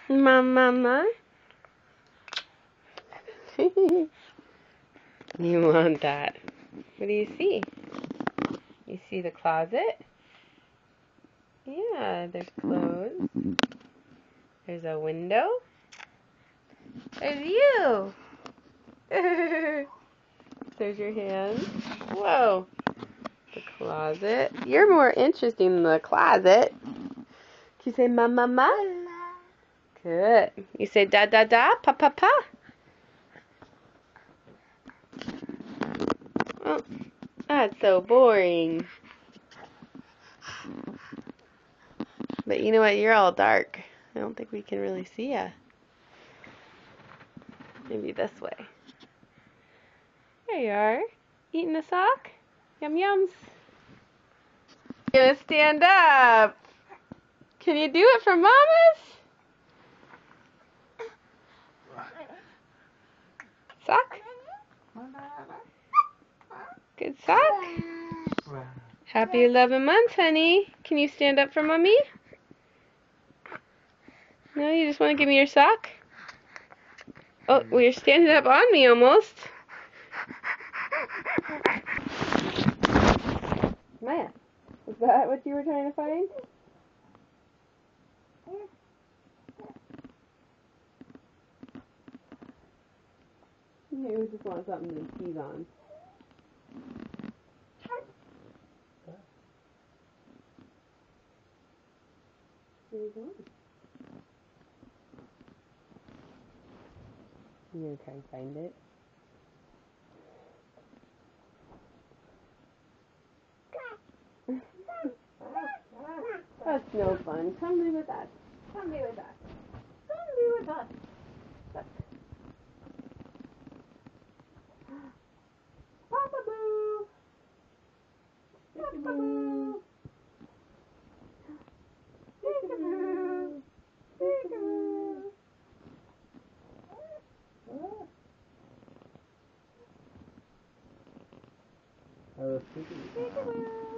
Mama. You want that. What do you see? You see the closet? Yeah, there's clothes. There's a window. There's you. There's your hand. Whoa. The closet. You're more interesting than the closet. Can you say mama? Good. You say da da da, pa pa pa. Oh, that's so boring. But you know what? You're all dark. I don't think we can really see ya. Maybe this way. There you are. Eating a sock? Yum yums. You're gonna stand up. Can you do it for mamas? Sock? Good sock. Happy 11 months, honey. Can you stand up for mommy? No, you just want to give me your sock? Oh, well, you're standing up on me almost. Maya, is that what you were trying to find? Maybe we just want something to tease on. Where are you going? You gonna try and find it? That's no fun. Come be with us. Come be with us. Come be with us. Look. Papa Boo! Papa Boo! Peekaboo! Peekaboo! Peekaboo!